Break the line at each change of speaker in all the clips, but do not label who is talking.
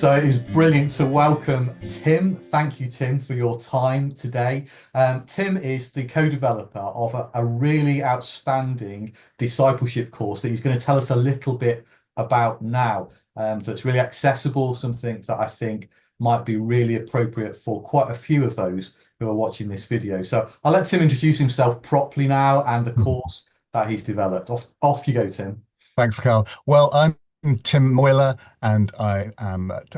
So it was brilliant to welcome Tim. Thank you, Tim, for your time today. Tim is the co-developer of a really outstanding discipleship course that he's going to tell us a little bit about now. So it's really accessible, something that I think might be really appropriate for quite a few of those who are watching this video. So I'll let Tim introduce himself properly now and the course that he's developed. Off you go, Tim.
Thanks, Carl. Well, I'm Tim Moyler, and I am at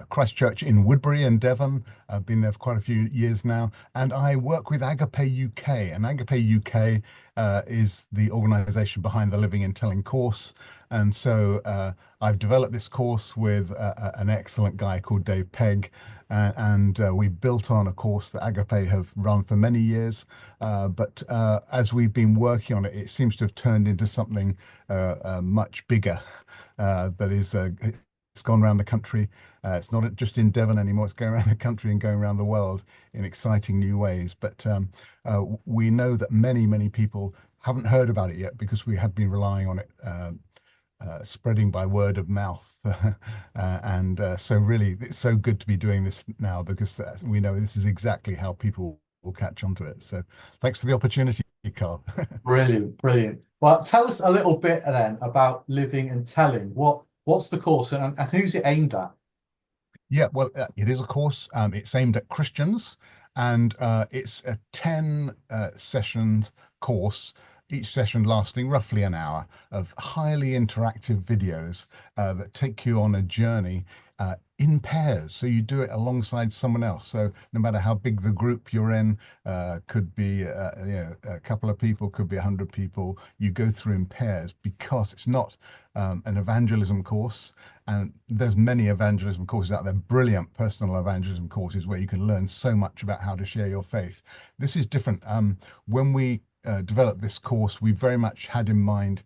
Christchurch in Woodbury in Devon. I've been there for quite a few years now, and I work with Agape UK. And Agape UK is the organization behind the Living and Telling course. And so I've developed this course with an excellent guy called Dave Pegg. And we built on a course that Agape have run for many years. But as we've been working on it, it seems to have turned into something much bigger. That is, it's gone around the country. It's not just in Devon anymore. It's going around the country and going around the world in exciting new ways. But we know that many people haven't heard about it yet because we have been relying on it spreading by word of mouth. So really, it's so good to be doing this now because we know this is exactly how people will catch on to it. So thanks for the opportunity, Carl.
Brilliant, brilliant. Well, tell us a little bit then about Living and Telling. What's the course and who's it aimed at?
Yeah, well, it is a course. It's aimed at Christians, and it's a 10 sessions course, each session lasting roughly an hour of highly interactive videos that take you on a journey in pairs. So you do it alongside someone else. So no matter how big the group you're in, could be a couple of people, could be 100 people, you go through in pairs because it's not an evangelism course. And there's many evangelism courses out there, brilliant personal evangelism courses where you can learn so much about how to share your faith. This is different. When we developed this course, we very much had in mind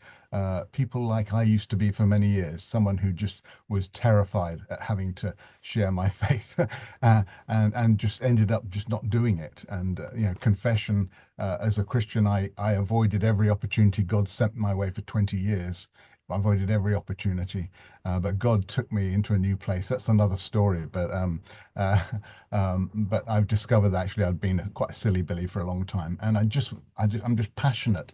people like I used to be for many years, someone who just was terrified at having to share my faith and just ended up just not doing it. And, confession as a Christian, I avoided every opportunity God sent my way for 20 years. I avoided every opportunity, but God took me into a new place. That's another story. But I've discovered that actually I'd been quite a silly Billy for a long time, and I'm just passionate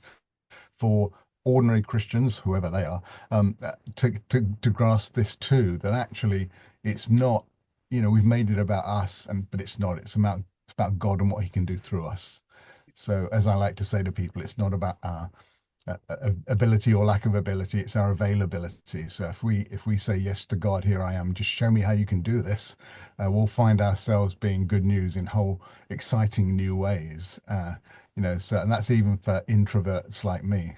for ordinary Christians, whoever they are, to grasp this too. That actually it's not, we've made it about us, but it's not. It's about God and what He can do through us. So, as I like to say to people, it's not about our ability or lack of ability, it's our availability. So if we say yes to God, here I am, just show me how you can do this, we'll find ourselves being good news in whole exciting new ways. So, and that's even for introverts like me.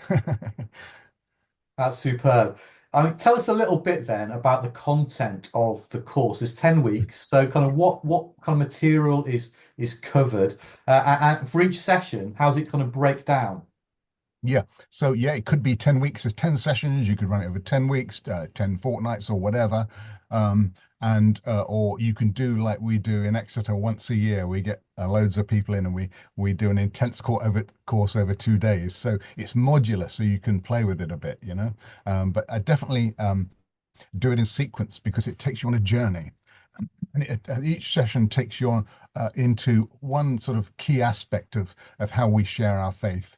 That's superb. I mean, tell us a little bit then about the content of the course. It's 10 weeks, so kind of what kind of material is covered, and for each session, how's it kind of break down?
Yeah. So yeah, it could be 10 weeks. There's 10 sessions. You could run it over 10 weeks, 10 fortnights or whatever. And or you can do like we do in Exeter once a year. We get loads of people in and we do an intense course over 2 days. So it's modular, so you can play with it a bit. But I definitely do it in sequence because it takes you on a journey. And each session takes you on into one sort of key aspect of how we share our faith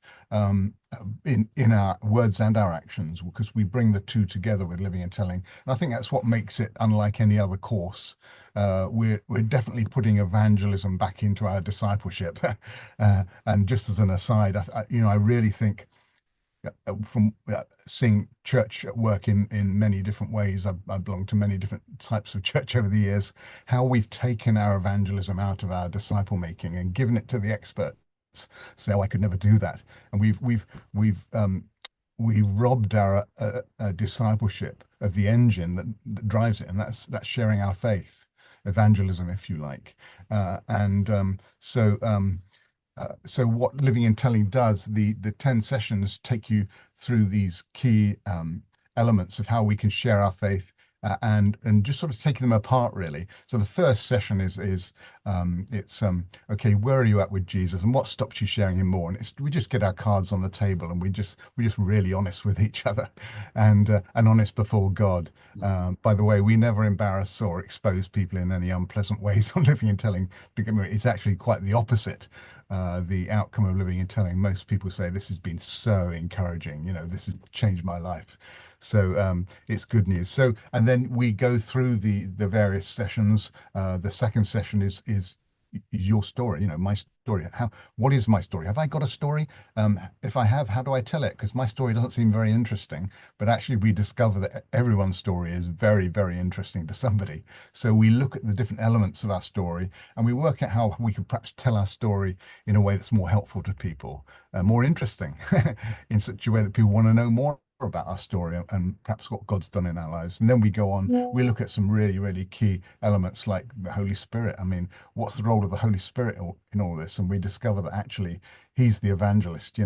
in our words and our actions, because we bring the two together with living and telling. And I think that's what makes it unlike any other course. We're definitely putting evangelism back into our discipleship. And just as an aside, I really think from seeing church at work in many different ways. I belong to many different types of church over the years. How we've taken our evangelism out of our disciple making and given it to the experts. So I could never do that, and we've robbed our discipleship of the engine that drives it, and that's sharing our faith, evangelism, if you like. So what Living and Telling does, the 10 sessions take you through these key elements of how we can share our faith and just sort of taking them apart really. So the first session is it's okay, where are you at with Jesus, and what stops you sharing him more? And we just get our cards on the table, and we just really honest with each other, and honest before God.
Mm.
By the way, we never embarrass or expose people in any unpleasant ways on living and telling. It's actually quite the opposite. The outcome of living and telling, most people say this has been so encouraging. This has changed my life. So it's good news. So, and then we go through the various sessions. The second session is your story, my story. What is my story? Have I got a story? If I have, how do I tell it? Because my story doesn't seem very interesting, but actually we discover that everyone's story is very, very interesting to somebody. So we look at the different elements of our story and we work out how we can perhaps tell our story in a way that's more helpful to people, more interesting, in such a way that people want to know more about our story and perhaps what God's done in our lives. And then we go on, we look at some really, really key elements like the Holy Spirit. I mean, what's the role of the Holy Spirit in all this? And we discover that actually he's the evangelist,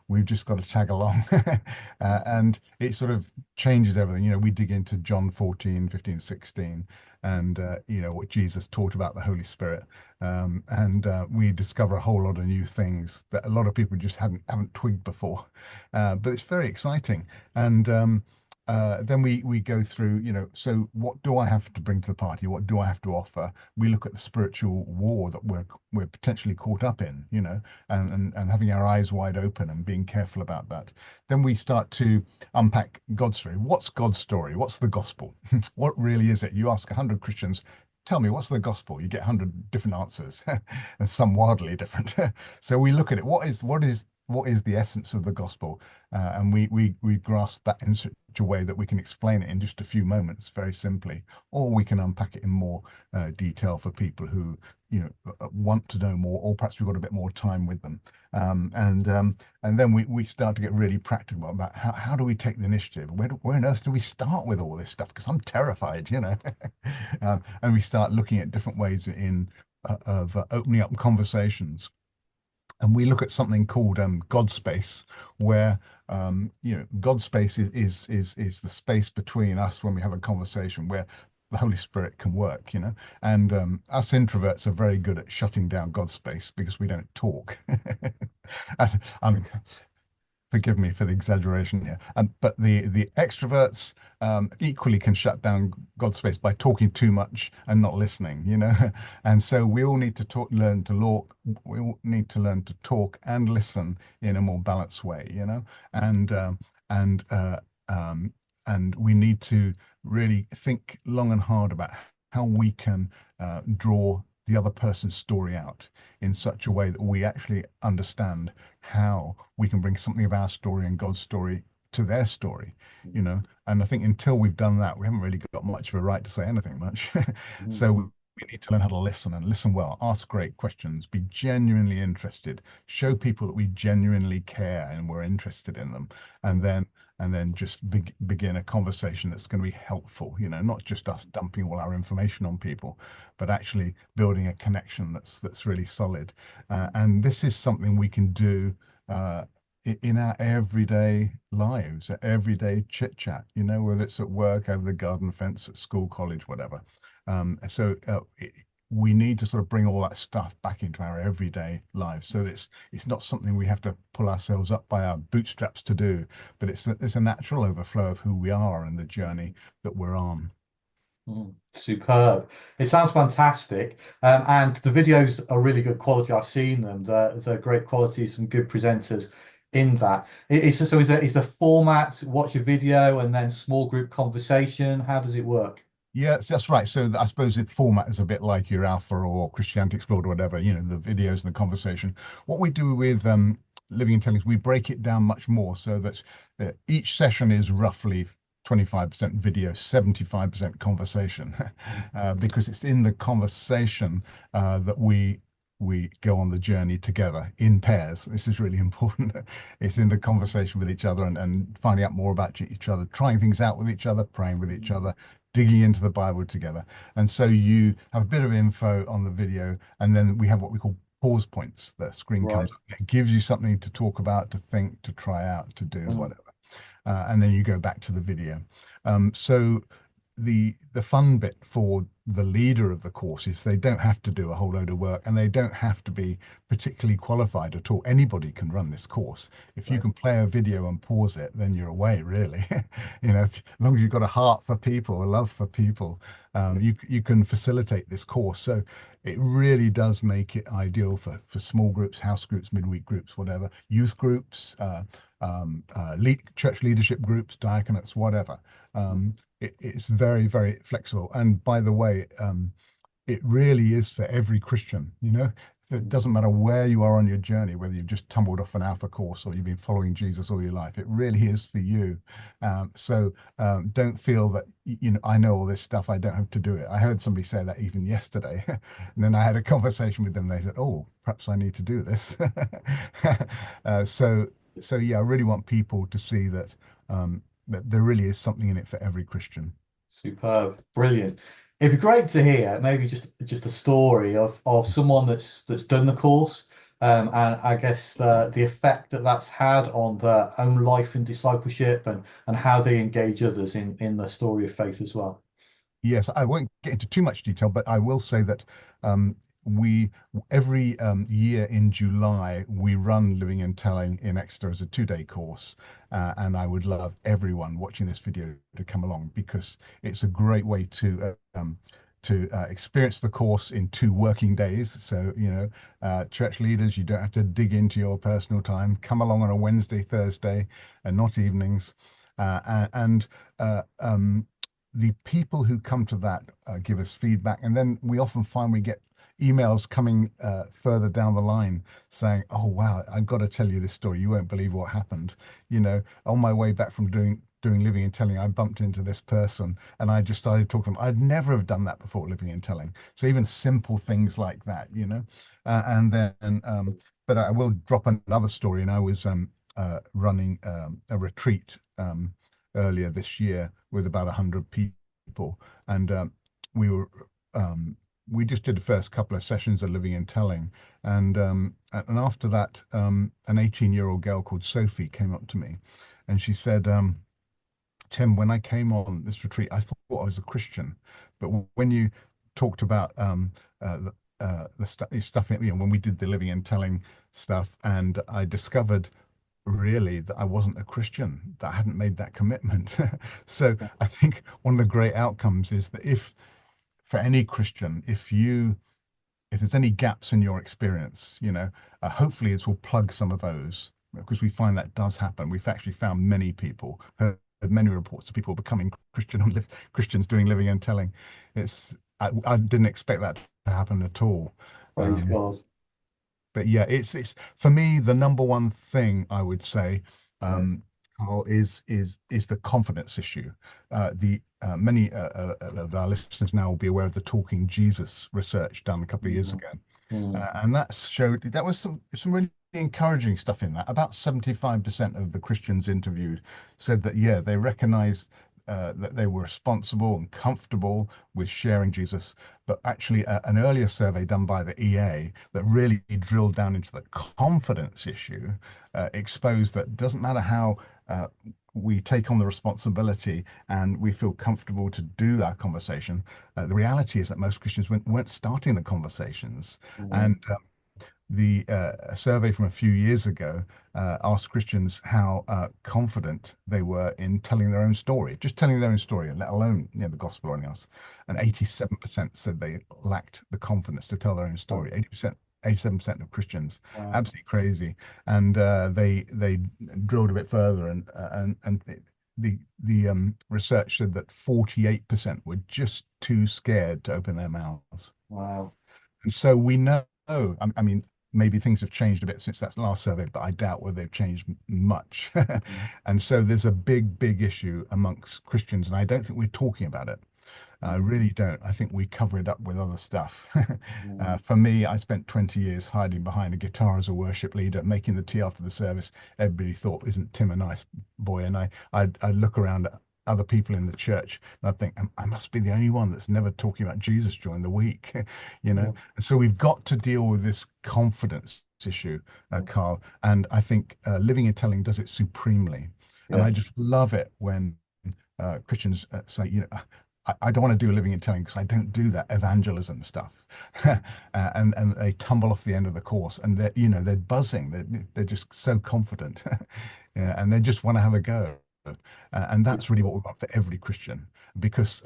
we've just got to tag along. And it sort of changes everything. We dig into John 14, 15, 16, and, what Jesus taught about the Holy Spirit. And we discover a whole lot of new things that a lot of people just haven't twigged before. But it's very exciting. And then we go through, so what do I have to bring to the party? What do I have to offer? We look at the spiritual war that we're potentially caught up in, and having our eyes wide open and being careful about that. Then we start to unpack God's story. What's God's story? What's the gospel? What really is it? You ask 100 Christians, tell me, what's the gospel? You get 100 different answers, and some wildly different. So we look at it. What is the essence of the gospel? And we grasp that in such a way that we can explain it in just a few moments, very simply, or we can unpack it in more detail for people who want to know more, or perhaps we've got a bit more time with them. And then we start to get really practical about how do we take the initiative? Where on earth do we start with all this stuff? Because I'm terrified, and we start looking at different ways of opening up conversations. And we look at something called God space, where God space is the space between us when we have a conversation, where the Holy Spirit can work, and us introverts are very good at shutting down God space because we don't talk. I mean, forgive me for the exaggeration here. But the extroverts equally can shut down God's space by talking too much and not listening, And so we all need to learn to talk. We all need to learn to talk and listen in a more balanced way, And and uh, um, and we need to really think long and hard about how we can draw the other person's story out in such a way that we actually understand how we can bring something of our story and God's story to their story, And I think until we've done that, we haven't really got much of a right to say anything much.
Mm.
So we need to learn how to listen and listen well, ask great questions, be genuinely interested, show people that we genuinely care and we're interested in them, and then just begin a conversation that's going to be helpful, not just us dumping all our information on people, but actually building a connection that's really solid. And this is something we can do in our everyday lives, everyday chit chat, whether it's at work, over the garden fence, at school, college, whatever. We need to sort of bring all that stuff back into our everyday lives, so that it's not something we have to pull ourselves up by our bootstraps to do, but it's a natural overflow of who we are and the journey that we're on.
Mm, superb. It sounds fantastic. And the videos are really good quality. I've seen them. They're great quality, some good presenters in that. So is the format watch a video and then small group conversation? How does it work?
Yes, that's right. So I suppose the format is a bit like your Alpha or Christianity Explored or whatever, the videos and the conversation. What we do with Living Intelligence, we break it down much more so that each session is roughly 25% video, 75% conversation, because it's in the conversation that we go on the journey together in pairs. This is really important. It's in the conversation with each other and finding out more about each other, trying things out with each other, praying with each other, digging into the Bible together. And so you have a bit of info on the video, and then we have what we call pause points. The screen
Right.
comes up, it gives you something to talk about, to think, to try out, to do,
Mm,
whatever. And then you go back to the video. So the fun bit for the leader of the course is they don't have to do a whole load of work, and they don't have to be particularly qualified at all. Anybody can run this course. If you
Right.
can play a video and pause it, then you're away, really. As long as you've got a heart for people, a love for people,
Yeah.
you can facilitate this course. So it really does make it ideal for small groups, house groups, midweek groups, whatever, youth groups, church leadership groups, diaconates, whatever. Um, it's very, very flexible. And by the way, it really is for every Christian, It doesn't matter where you are on your journey, whether you've just tumbled off an alpha course or you've been following Jesus all your life. It really is for you. Don't feel that, I know all this stuff, I don't have to do it. I heard somebody say that even yesterday. And then I had a conversation with them. They said, oh, perhaps I need to do this. uh, so, so yeah, I really want people to see that there really is something in it for every Christian.
Superb, brilliant. It'd be great to hear maybe just a story of someone that's done the course, and I guess the effect that that's had on their own life in discipleship and how they engage others in the story of faith as well.
Yes, I won't get into too much detail, but I will say that um, we every year in July we run Living and Telling in Exeter as a 2-day course, and I would love everyone watching this video to come along because it's a great way to experience the course in 2 working days. So church leaders, you don't have to dig into your personal time. Come along on a Wednesday, Thursday, and not evenings, and the people who come to that give us feedback, and then we often find we get emails coming further down the line saying, "Oh wow, I've got to tell you this story. You won't believe what happened. On my way back from doing Living and Telling, I bumped into this person, and I just started talking to them. I'd never have done that before Living and Telling. So even simple things like that. And then, but I will drop another story. And I was running a retreat. Earlier this year with about 100 people, and we were we just did the first couple of sessions of Living and Telling, and after that, an 18-year-old girl called Sophie came up to me, and she said, Tim, when I came on this retreat, I thought I was a Christian, but when you talked about the stuff, when we did the Living and Telling stuff, and I discovered really that I wasn't a Christian, that I hadn't made that commitment. So I think one of the great outcomes is that if for any Christian, if there's any gaps in your experience, hopefully it will plug some of those because we find that does happen. We've actually found many people, heard many reports of people becoming Christians doing Living and Telling. I didn't expect that to happen at all.
Praise
Um,
God.
but yeah, it's for me the number one thing I would say,
Yeah.
um, Carl, is the confidence issue. The Many of our listeners now will be aware of the Talking Jesus research done a couple of years
Mhm.
ago,
Mm.
and that showed that was some really encouraging stuff in that. About 75% of the Christians interviewed said that yeah, they recognized that they were responsible and comfortable with sharing Jesus. But actually, an earlier survey done by the EA that really drilled down into the confidence issue exposed that it doesn't matter how we take on the responsibility and we feel comfortable to do that conversation. The reality is that most Christians weren't starting the conversations.
Mm.
And the a survey from a few years ago asked Christians how confident they were in telling their own story, just telling their own story, let alone the gospel or anything else. And 87% said they lacked the confidence to tell their own
Oh,
story. 80%, 87% of Christians,
wow.
absolutely crazy. And they drilled a bit further, and the research said that 48% were just too scared to open their mouths.
Wow.
And so we know, I mean, maybe things have changed a bit since that last survey, but I doubt whether they've changed much.
Mhm.
And so there's a big, big issue amongst Christians, and I don't think we're talking about it. I
Mm.
really don't. I think we cover it up with other stuff.
Mm.
For me, I spent 20 years hiding behind a guitar as a worship leader, making the tea after the service. Everybody thought, isn't Tim a nice boy? And I'd look around at other people in the church and I'd think, I must be the only one that's never talking about Jesus during the week,
Yeah.
And so we've got to deal with this confidence issue, Carl. And I think Living and Telling does it supremely. And
Yeah.
I just love it when Christians say, I don't want to do living and telling because I don't do that evangelism stuff. And they tumble off the end of the course, and they're buzzing. They're just so confident, yeah, and they just want to have a go. And that's really what we want for every Christian, because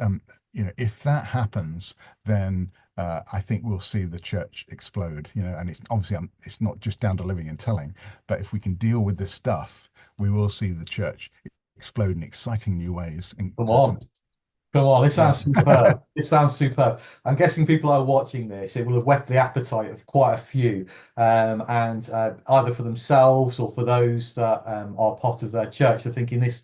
if that happens, then I think we'll see the church explode. And it's obviously it's not just down to living and telling, but if we can deal with this stuff, we will see the church explode in exciting new ways.
Come on. Come on, this
Yeah.
sounds superb. This sounds superb. I'm guessing people are watching this. It will have whet the appetite of quite a few, and either for themselves or for those that are part of their church. They're thinking this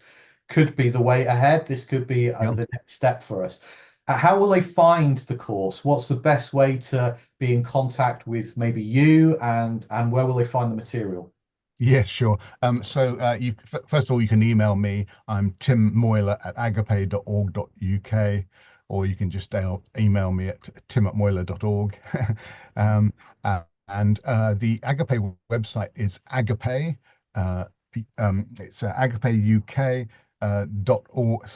could be the way ahead. This could be
Yeah.
the next step for us. How will they find the course? What's the best way to be in contact with maybe you, and where will they find the material?
Yeah, sure. So first of all, you can email me. I'm Tim Moyler at agape.org.uk, or you can just email me at tim@moyler.org. um, and the Agape website is Agape. It's agapeuk .org.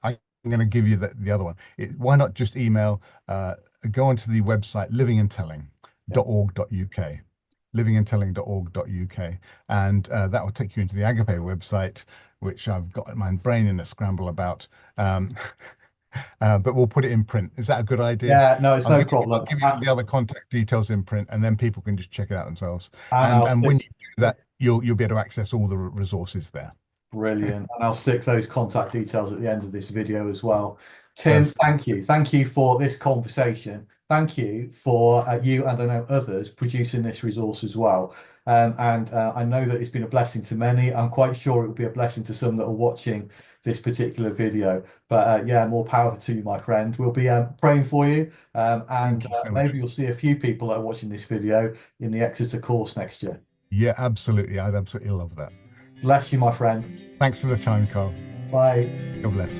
I'm going to give you the other one. Why not just email? Go onto the website livingandtelling.org.uk livingandtelling.org.uk, and that will take you into the Agape website, which I've got my brain in a scramble about. But we'll put it in print. Is that a good idea?
Yeah, no, it's
I'll
no
give you, I'll
problem.
give you the other contact details in print, and then people can just check it out themselves.
And
And
I'll
and when
stick
you do that, you'll be able to access all the resources there.
Brilliant. And I'll stick those contact details at the end of this video as well. Tim,
Perfect.
thank you. Thank you for this conversation. Thank you for you and I know others producing this resource as well. And I know that it's been a blessing to many. I'm quite sure it will be a blessing to some that are watching this particular video. But yeah, more power to you, my friend. We'll be praying for you. And
Thank you so much.
maybe you'll see a few people that are watching this video in the Exeter course next year.
Yeah, absolutely. I'd absolutely love that.
Bless you, my friend.
Thanks for the time, Carl.
Bye.
God bless.